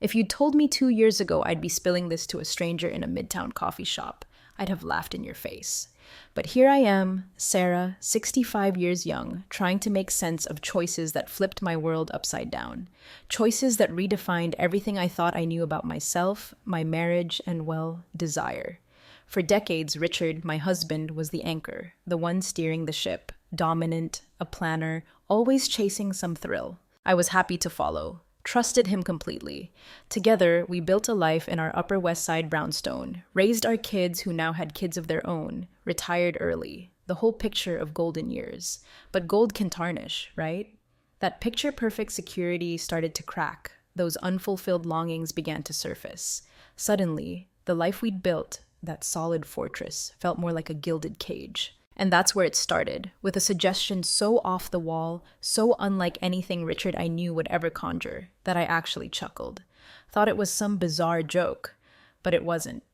If you'd told me 2 years ago I'd be spilling this to a stranger in a midtown coffee shop, I'd have laughed in your face. But here I am, Sarah, 65 years young, trying to make sense of choices that flipped my world upside down. Choices that redefined everything I thought I knew about myself, my marriage, and, well, desire. For decades, Richard, my husband, was the anchor, the one steering the ship, dominant, a planner, always chasing some thrill. I was happy to follow, trusted him completely. Together, we built a life in our Upper West Side brownstone, raised our kids who now had kids of their own, retired early. The whole picture of golden years. But gold can tarnish, right? That picture-perfect security started to crack. Those unfulfilled longings began to surface. Suddenly, the life we'd built, that solid fortress, felt more like a gilded cage. And that's where it started, with a suggestion so off the wall, so unlike anything Richard I knew would ever conjure, that I actually chuckled. Thought it was some bizarre joke, but it wasn't.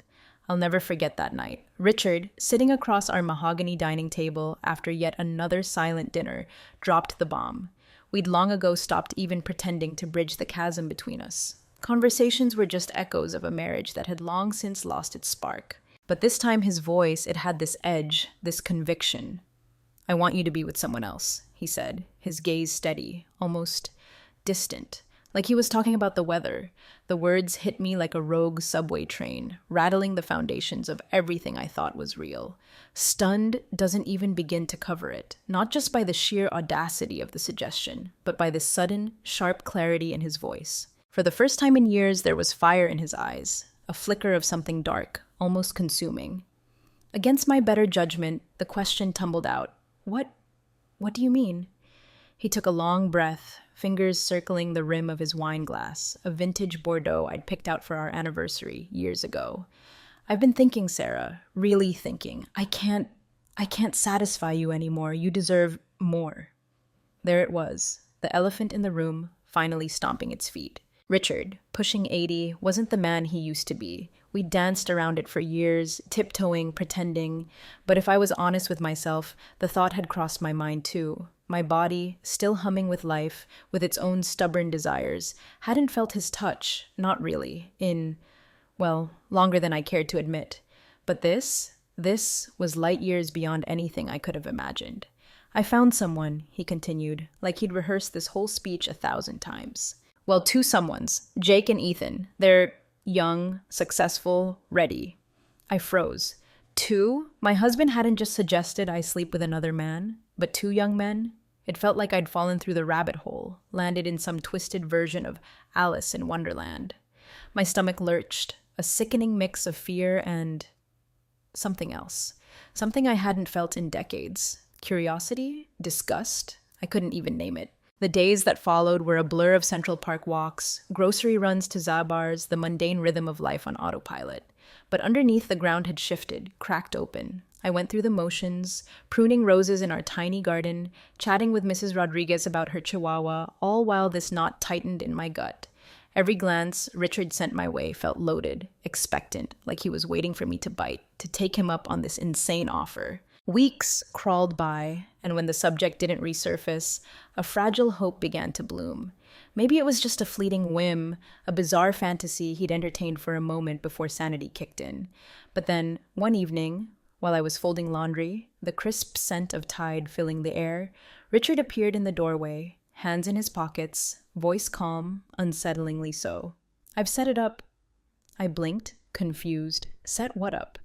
I'll never forget that night. Richard, sitting across our mahogany dining table after yet another silent dinner, dropped the bomb. We'd long ago stopped even pretending to bridge the chasm between us. Conversations were just echoes of a marriage that had long since lost its spark. But this time his voice, it had this edge, this conviction. "I want you to be with someone else," he said, his gaze steady, almost distant, like he was talking about the weather. The words hit me like a rogue subway train, rattling the foundations of everything I thought was real. Stunned doesn't even begin to cover it, not just by the sheer audacity of the suggestion, but by the sudden, sharp clarity in his voice. For the first time in years, there was fire in his eyes, a flicker of something dark, almost consuming. Against my better judgment, the question tumbled out. What do you mean?" He took a long breath, fingers circling the rim of his wine glass, a vintage Bordeaux I'd picked out for our anniversary years ago. "I've been thinking, Sarah, really thinking. I can't satisfy you anymore. You deserve more." There it was, the elephant in the room, finally stomping its feet. Richard, pushing 80, wasn't the man he used to be. We danced around it for years, tiptoeing, pretending. But if I was honest with myself, the thought had crossed my mind too. My body, still humming with life, with its own stubborn desires, hadn't felt his touch, not really, well, longer than I cared to admit. But this was light years beyond anything I could have imagined. "I found someone," he continued, like he'd rehearsed this whole speech 1,000 times. Well, two someones, Jake and Ethan. They're young, successful, ready. I froze. Two? My husband hadn't just suggested I sleep with another man, but two young men? It felt like I'd fallen through the rabbit hole, landed in some twisted version of Alice in Wonderland. My stomach lurched, a sickening mix of fear and something else. Something I hadn't felt in decades. Curiosity? Disgust? I couldn't even name it. The days that followed were a blur of Central Park walks, grocery runs to Zabar's, the mundane rhythm of life on autopilot. But underneath, the ground had shifted, cracked open. I went through the motions, pruning roses in our tiny garden, chatting with Mrs. Rodriguez about her chihuahua, all while this knot tightened in my gut. Every glance Richard sent my way felt loaded, expectant, like he was waiting for me to bite, to take him up on this insane offer. Weeks crawled by, and when the subject didn't resurface, a fragile hope began to bloom. Maybe it was just a fleeting whim, a bizarre fantasy he'd entertained for a moment before sanity kicked in. But then, one evening, while I was folding laundry, the crisp scent of Tide filling the air, Richard appeared in the doorway, hands in his pockets, voice calm, unsettlingly so. "I've set it up." I blinked, confused. Set what up?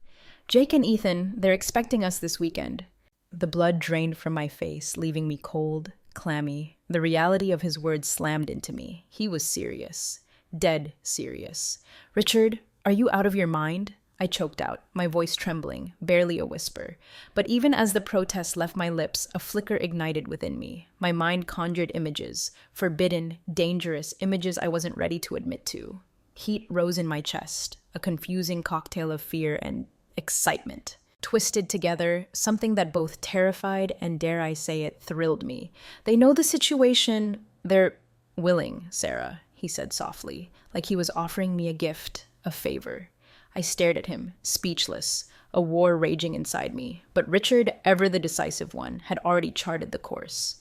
"Jake and Ethan, they're expecting us this weekend." The blood drained from my face, leaving me cold, clammy. The reality of his words slammed into me. He was serious. Dead serious. "Richard, are you out of your mind?" I choked out, my voice trembling, barely a whisper. But even as the protest left my lips, a flicker ignited within me. My mind conjured images, forbidden, dangerous, images I wasn't ready to admit to. Heat rose in my chest, a confusing cocktail of fear and excitement. Twisted together, something that both terrified and, dare I say it, thrilled me. "They know the situation. They're willing, Sarah," he said softly, like he was offering me a gift, a favor. I stared at him, speechless, a war raging inside me. But Richard, ever the decisive one, had already charted the course.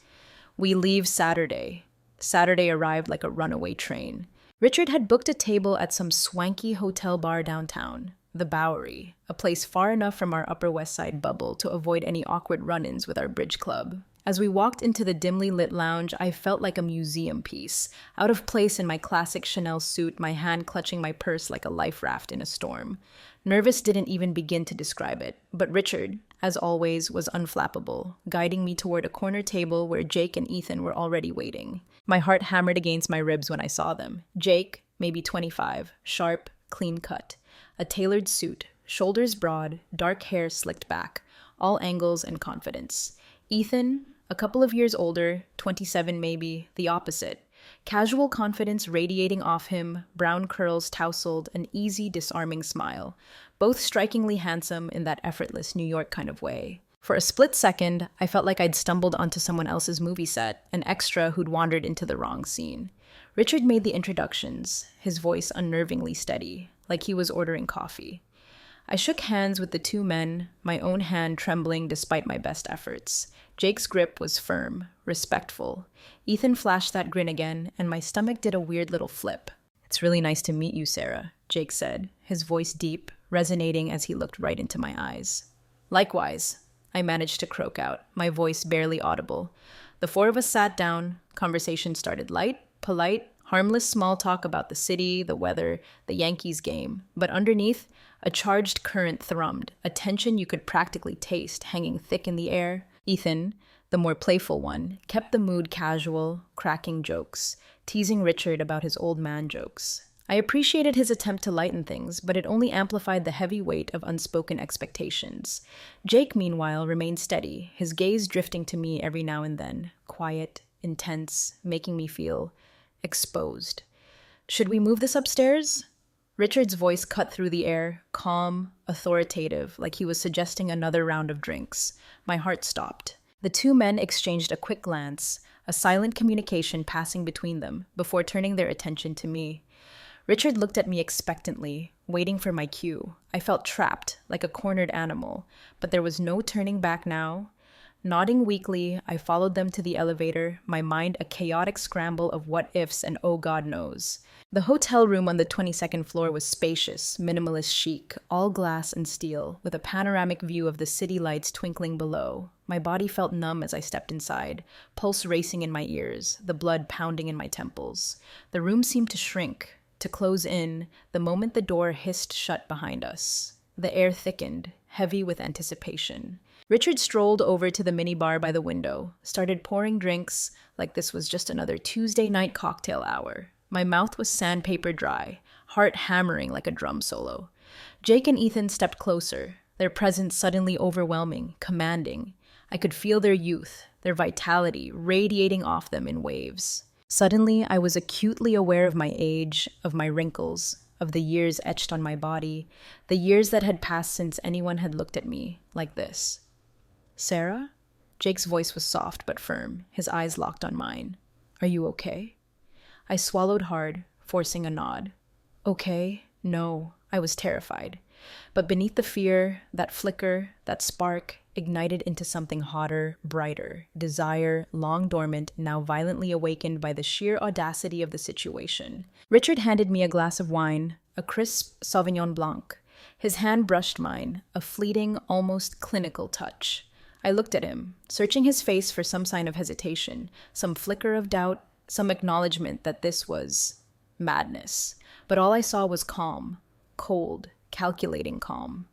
"We leave Saturday." Saturday arrived like a runaway train. Richard had booked a table at some swanky hotel bar downtown, the Bowery, a place far enough from our Upper West Side bubble to avoid any awkward run-ins with our bridge club. As we walked into the dimly lit lounge, I felt like a museum piece, out of place in my classic Chanel suit, my hand clutching my purse like a life raft in a storm. Nervous didn't even begin to describe it, but Richard, as always, was unflappable, guiding me toward a corner table where Jake and Ethan were already waiting. My heart hammered against my ribs when I saw them. Jake, maybe 25, sharp, clean cut, a tailored suit, shoulders broad, dark hair slicked back, all angles and confidence. Ethan, a couple of years older, 27 maybe, the opposite. Casual confidence radiating off him, brown curls tousled, an easy, disarming smile. Both strikingly handsome in that effortless New York kind of way. For a split second, I felt like I'd stumbled onto someone else's movie set, an extra who'd wandered into the wrong scene. Richard made the introductions, his voice unnervingly steady, like he was ordering coffee. I shook hands with the two men, my own hand trembling despite my best efforts. Jake's grip was firm, respectful. Ethan flashed that grin again, and my stomach did a weird little flip. "It's really nice to meet you, Sarah," Jake said, his voice deep, resonating as he looked right into my eyes. "Likewise," I managed to croak out, my voice barely audible. The four of us sat down. Conversation started light, polite, harmless small talk about the city, the weather, the Yankees game. But underneath, a charged current thrummed, a tension you could practically taste hanging thick in the air. Ethan, the more playful one, kept the mood casual, cracking jokes, teasing Richard about his old man jokes. I appreciated his attempt to lighten things, but it only amplified the heavy weight of unspoken expectations. Jake, meanwhile, remained steady, his gaze drifting to me every now and then, quiet, intense, making me feel exposed. "Should we move this upstairs?" Richard's voice cut through the air, calm, authoritative, like he was suggesting another round of drinks. My heart stopped. The two men exchanged a quick glance, a silent communication passing between them, before turning their attention to me. Richard looked at me expectantly, waiting for my cue. I felt trapped, like a cornered animal, but there was no turning back now. Nodding weakly, I followed them to the elevator, my mind a chaotic scramble of what-ifs and oh God knows. The hotel room on the 22nd floor was spacious, minimalist chic, all glass and steel, with a panoramic view of the city lights twinkling below. My body felt numb as I stepped inside, pulse racing in my ears, the blood pounding in my temples. The room seemed to shrink, to close in, the moment the door hissed shut behind us. The air thickened, heavy with anticipation. Richard strolled over to the minibar by the window, started pouring drinks like this was just another Tuesday night cocktail hour. My mouth was sandpaper dry, heart hammering like a drum solo. Jake and Ethan stepped closer, their presence suddenly overwhelming, commanding. I could feel their youth, their vitality radiating off them in waves. Suddenly, I was acutely aware of my age, of my wrinkles, of the years etched on my body, the years that had passed since anyone had looked at me like this. "Sarah?" Jake's voice was soft but firm, his eyes locked on mine. "Are you okay?" I swallowed hard, forcing a nod. Okay? No, I was terrified. But beneath the fear, that flicker, that spark, ignited into something hotter, brighter, desire, long dormant, now violently awakened by the sheer audacity of the situation. Richard handed me a glass of wine, a crisp Sauvignon Blanc. His hand brushed mine, a fleeting, almost clinical touch. I looked at him, searching his face for some sign of hesitation, some flicker of doubt, some acknowledgement that this was madness. But all I saw was calm, cold, calculating calm.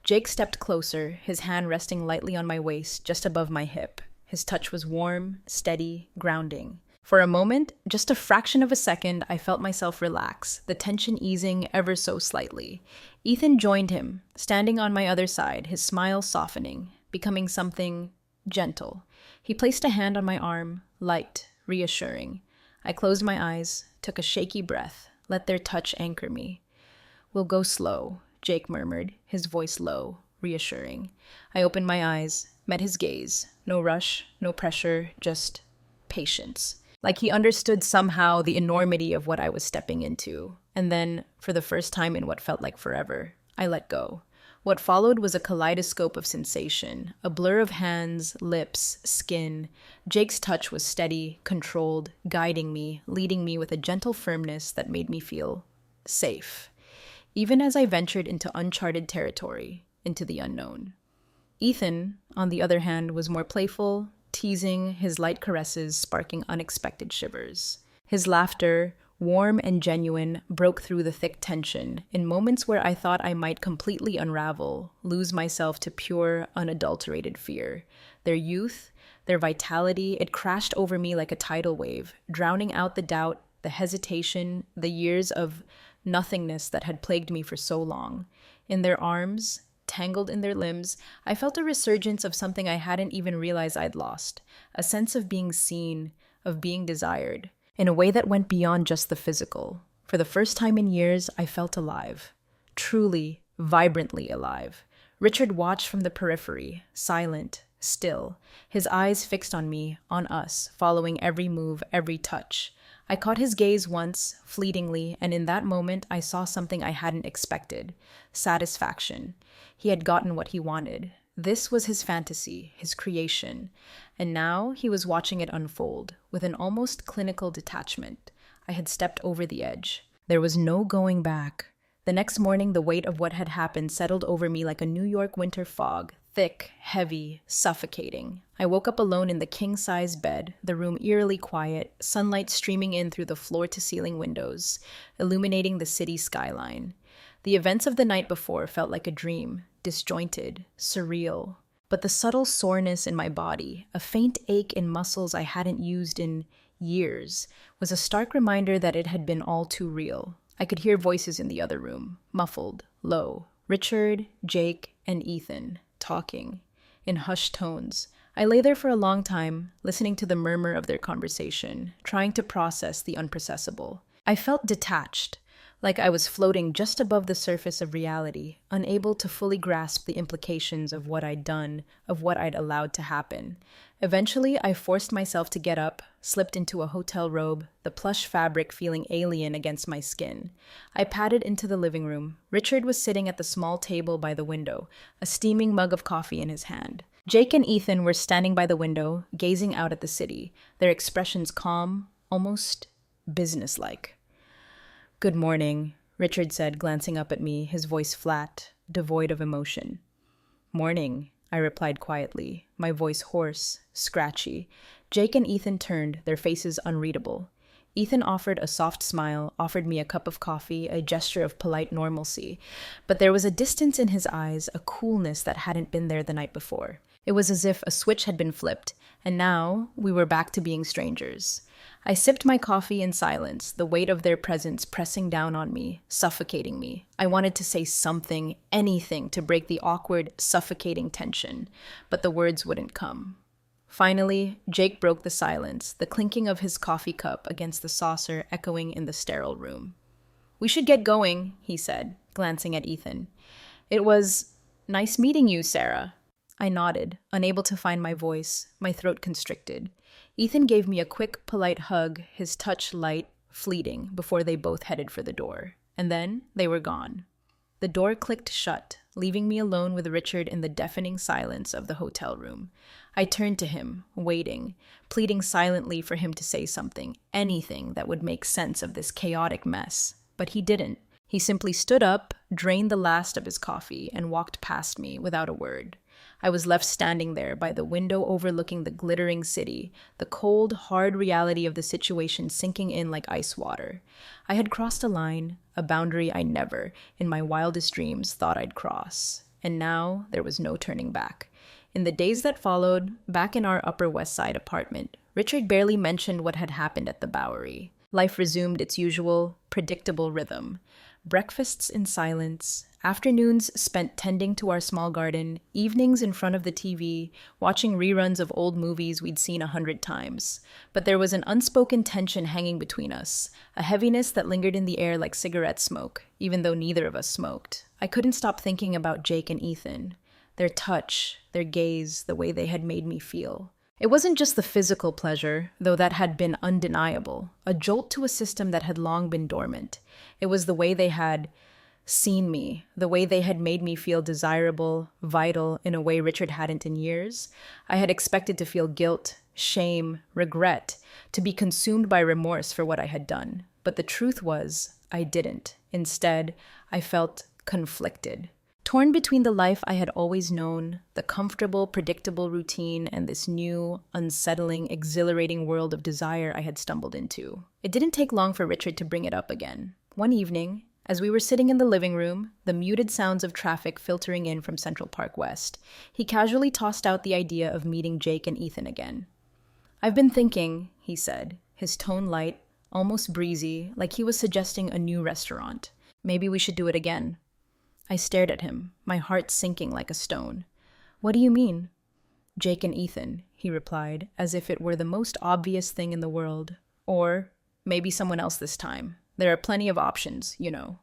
Jake stepped closer, his hand resting lightly on my waist, just above my hip. His touch was warm, steady, grounding. For a moment, just a fraction of a second, I felt myself relax, the tension easing ever so slightly. Ethan joined him, standing on my other side, his smile softening, becoming something gentle. He placed a hand on my arm, light, reassuring. I closed my eyes, took a shaky breath, let their touch anchor me. "We'll go slow," Jake murmured, his voice low, reassuring. I opened my eyes, met his gaze. No rush, no pressure, just patience. Like he understood somehow the enormity of what I was stepping into. And then, for the first time in what felt like forever, I let go. What followed was a kaleidoscope of sensation, a blur of hands, lips, skin. Jake's touch was steady, controlled, guiding me, leading me with a gentle firmness that made me feel safe, even as I ventured into uncharted territory, into the unknown. Ethan, on the other hand, was more playful, teasing, his light caresses sparking unexpected shivers. His laughter, warm and genuine, broke through the thick tension in moments where I thought I might completely unravel, lose myself to pure, unadulterated fear. Their youth, their vitality, it crashed over me like a tidal wave, drowning out the doubt, the hesitation, the years of nothingness that had plagued me for so long. In their arms, tangled in their limbs, I felt a resurgence of something I hadn't even realized I'd lost, a sense of being seen, of being desired, in a way that went beyond just the physical. For the first time in years, I felt alive. Truly, vibrantly alive. Richard watched from the periphery, silent, still, his eyes fixed on me, on us, following every move, every touch. I caught his gaze once, fleetingly, and in that moment I saw something I hadn't expected. Satisfaction. He had gotten what he wanted. This was his fantasy, his creation, and now he was watching it unfold, with an almost clinical detachment. I had stepped over the edge. There was no going back. The next morning, the weight of what had happened settled over me like a New York winter fog, thick, heavy, suffocating. I woke up alone in the king-size bed, the room eerily quiet, sunlight streaming in through the floor-to-ceiling windows, illuminating the city skyline. The events of the night before felt like a dream, disjointed, surreal. But the subtle soreness in my body, a faint ache in muscles I hadn't used in years, was a stark reminder that it had been all too real. I could hear voices in the other room, muffled, low. Richard, Jake, and Ethan, talking, in hushed tones. I lay there for a long time, listening to the murmur of their conversation, trying to process the unprocessable. I felt detached, like I was floating just above the surface of reality, unable to fully grasp the implications of what I'd done, of what I'd allowed to happen. Eventually, I forced myself to get up, slipped into a hotel robe, the plush fabric feeling alien against my skin. I padded into the living room. Richard was sitting at the small table by the window, a steaming mug of coffee in his hand. Jake and Ethan were standing by the window, gazing out at the city, their expressions calm, almost businesslike. "Good morning," Richard said, glancing up at me, his voice flat, devoid of emotion. "Morning," I replied quietly, my voice hoarse, scratchy. Jake and Ethan turned, their faces unreadable. Ethan offered a soft smile, offered me a cup of coffee, a gesture of polite normalcy. But there was a distance in his eyes, a coolness that hadn't been there the night before. It was as if a switch had been flipped, and now we were back to being strangers. I sipped my coffee in silence, the weight of their presence pressing down on me, suffocating me. I wanted to say something, anything, to break the awkward, suffocating tension, but the words wouldn't come. Finally, Jake broke the silence, the clinking of his coffee cup against the saucer echoing in the sterile room. "We should get going," he said, glancing at Ethan. "It was nice meeting you, Sarah." I nodded, unable to find my voice, my throat constricted. Ethan gave me a quick, polite hug, his touch light, fleeting, before they both headed for the door. And then they were gone. The door clicked shut, leaving me alone with Richard in the deafening silence of the hotel room. I turned to him, waiting, pleading silently for him to say something, anything that would make sense of this chaotic mess. But he didn't. He simply stood up, drained the last of his coffee, and walked past me without a word. I was left standing there by the window overlooking the glittering city, the cold, hard reality of the situation sinking in like ice water. I had crossed a line, a boundary I never, in my wildest dreams, thought I'd cross. And now there was no turning back. In the days that followed, back in our Upper West Side apartment, Richard barely mentioned what had happened at the Bowery. Life resumed its usual, predictable rhythm. Breakfasts in silence, afternoons spent tending to our small garden, evenings in front of the TV, watching reruns of old movies we'd seen 100 times. But there was an unspoken tension hanging between us, a heaviness that lingered in the air like cigarette smoke, even though neither of us smoked. I couldn't stop thinking about Jake and Ethan, their touch, their gaze, the way they had made me feel. It wasn't just the physical pleasure, though that had been undeniable, a jolt to a system that had long been dormant. It was the way they had seen me, the way they had made me feel desirable, vital, in a way Richard hadn't in years. I had expected to feel guilt, shame, regret, to be consumed by remorse for what I had done. But the truth was, I didn't. Instead, I felt conflicted. Torn between the life I had always known, the comfortable, predictable routine, and this new, unsettling, exhilarating world of desire I had stumbled into. It didn't take long for Richard to bring it up again. One evening, as we were sitting in the living room, the muted sounds of traffic filtering in from Central Park West, he casually tossed out the idea of meeting Jake and Ethan again. "I've been thinking," he said, his tone light, almost breezy, like he was suggesting a new restaurant. "Maybe we should do it again." I stared at him, my heart sinking like a stone. "What do you mean?" "Jake and Ethan," he replied, as if it were the most obvious thing in the world. "Or maybe someone else this time. There are plenty of options, you know."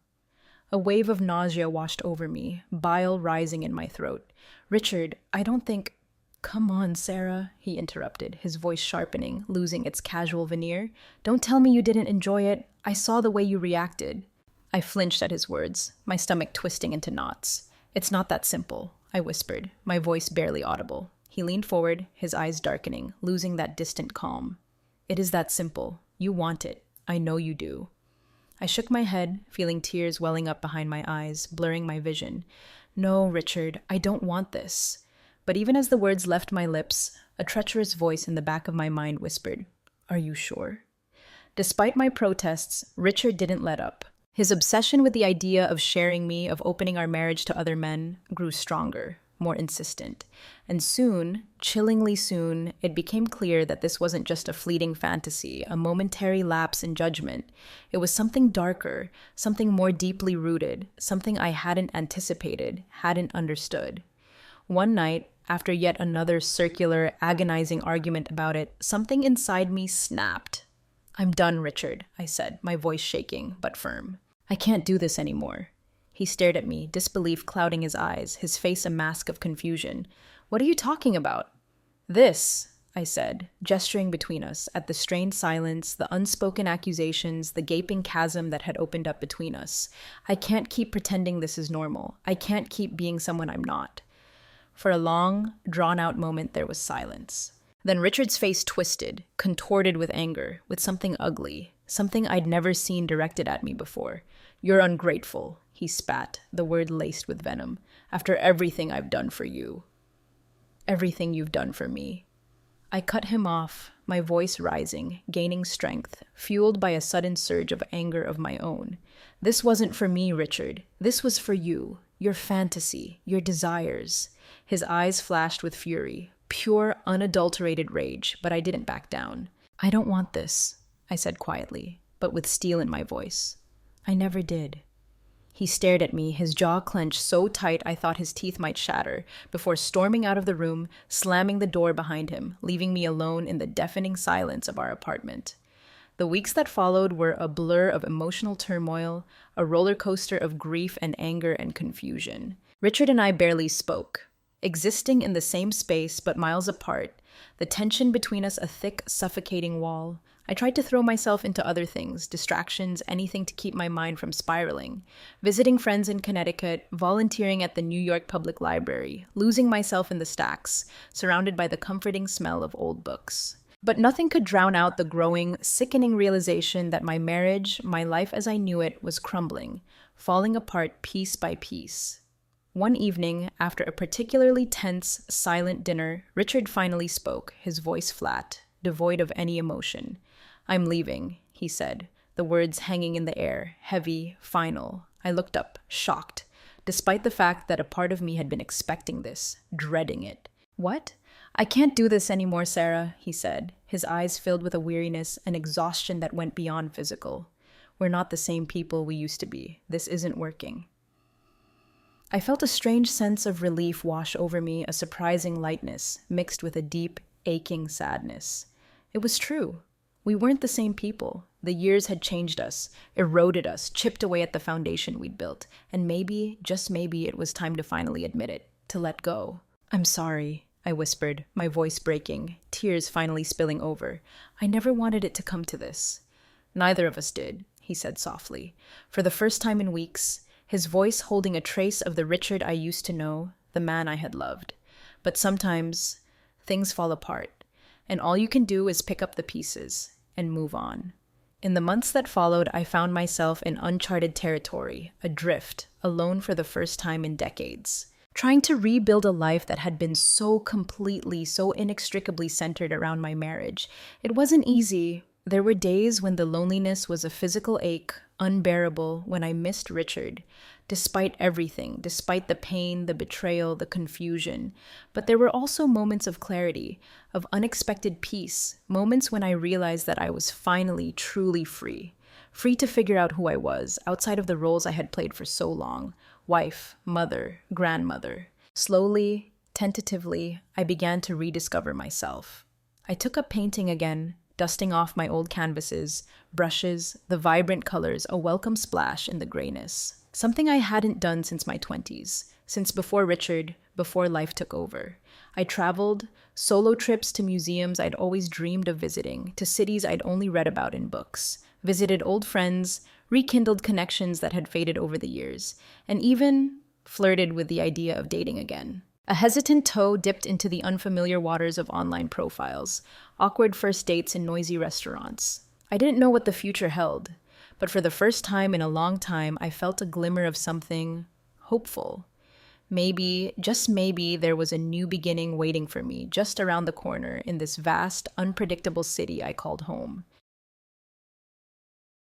A wave of nausea washed over me, bile rising in my throat. "Richard, I don't think—" "Come on, Sarah," he interrupted, his voice sharpening, losing its casual veneer. "Don't tell me you didn't enjoy it. I saw the way you reacted." I flinched at his words, my stomach twisting into knots. "It's not that simple," I whispered, my voice barely audible. He leaned forward, his eyes darkening, losing that distant calm. "It is that simple. You want it. I know you do." I shook my head, feeling tears welling up behind my eyes, blurring my vision. "No, Richard, I don't want this." But even as the words left my lips, a treacherous voice in the back of my mind whispered, "Are you sure?" Despite my protests, Richard didn't let up. His obsession with the idea of sharing me, of opening our marriage to other men, grew stronger, more insistent. And soon, chillingly soon, it became clear that this wasn't just a fleeting fantasy, a momentary lapse in judgment. It was something darker, something more deeply rooted, something I hadn't anticipated, hadn't understood. One night, after yet another circular, agonizing argument about it, something inside me snapped. "I'm done, Richard," I said, my voice shaking, but firm. "I can't do this anymore." He stared at me, disbelief clouding his eyes, his face a mask of confusion. "What are you talking about?" "This," I said, gesturing between us, at the strained silence, the unspoken accusations, the gaping chasm that had opened up between us. "I can't keep pretending this is normal. I can't keep being someone I'm not." For a long, drawn-out moment, there was silence. Then Richard's face twisted, contorted with anger, with something ugly, something I'd never seen directed at me before. "You're ungrateful," he spat, the word laced with venom. "After everything I've done for you. Everything you've done for me." I cut him off, my voice rising, gaining strength, fueled by a sudden surge of anger of my own. "This wasn't for me, Richard. This was for you, your fantasy, your desires." His eyes flashed with fury, pure, unadulterated rage, but I didn't back down. "I don't want this," I said quietly, but with steel in my voice. "I never did." He stared at me, his jaw clenched so tight I thought his teeth might shatter, before storming out of the room, slamming the door behind him, leaving me alone in the deafening silence of our apartment. The weeks that followed were a blur of emotional turmoil, a roller coaster of grief and anger and confusion. Richard and I barely spoke, existing in the same space but miles apart, the tension between us a thick, suffocating wall. I tried to throw myself into other things, distractions, anything to keep my mind from spiraling. Visiting friends in Connecticut, volunteering at the New York Public Library, losing myself in the stacks, surrounded by the comforting smell of old books. But nothing could drown out the growing, sickening realization that my marriage, my life as I knew it, was crumbling, falling apart piece by piece. One evening, after a particularly tense, silent dinner, Richard finally spoke, his voice flat, devoid of any emotion. "I'm leaving," he said, the words hanging in the air, heavy, final. I looked up, shocked, despite the fact that a part of me had been expecting this, dreading it. "What? I can't do this anymore, Sarah," he said, his eyes filled with a weariness and exhaustion that went beyond physical. "We're not the same people we used to be. This isn't working." I felt a strange sense of relief wash over me, a surprising lightness, mixed with a deep, aching sadness. It was true. We weren't the same people. The years had changed us, eroded us, chipped away at the foundation we'd built, and maybe, just maybe, it was time to finally admit it, to let go. "I'm sorry," I whispered, my voice breaking, tears finally spilling over. "I never wanted it to come to this." "Neither of us did," he said softly. For the first time in weeks, his voice holding a trace of the Richard I used to know, the man I had loved. But sometimes things fall apart, and all you can do is pick up the pieces and move on. In the months that followed, I found myself in uncharted territory, adrift, alone for the first time in decades, trying to rebuild a life that had been so completely, so inextricably centered around my marriage. It wasn't easy. There were days when the loneliness was a physical ache, unbearable, when I missed Richard, despite everything, despite the pain, the betrayal, the confusion. But there were also moments of clarity, of unexpected peace, moments when I realized that I was finally truly free. Free to figure out who I was, outside of the roles I had played for so long: wife, mother, grandmother. Slowly, tentatively, I began to rediscover myself. I took up painting again, dusting off my old canvases, brushes, the vibrant colors, a welcome splash in the grayness. Something I hadn't done since my 20s, since before Richard, before life took over. I traveled, solo trips to museums I'd always dreamed of visiting, to cities I'd only read about in books, visited old friends, rekindled connections that had faded over the years, and even flirted with the idea of dating again. A hesitant toe dipped into the unfamiliar waters of online profiles, awkward first dates in noisy restaurants. I didn't know what the future held, but for the first time in a long time, I felt a glimmer of something hopeful. Maybe, just maybe, there was a new beginning waiting for me just around the corner in this vast, unpredictable city I called home.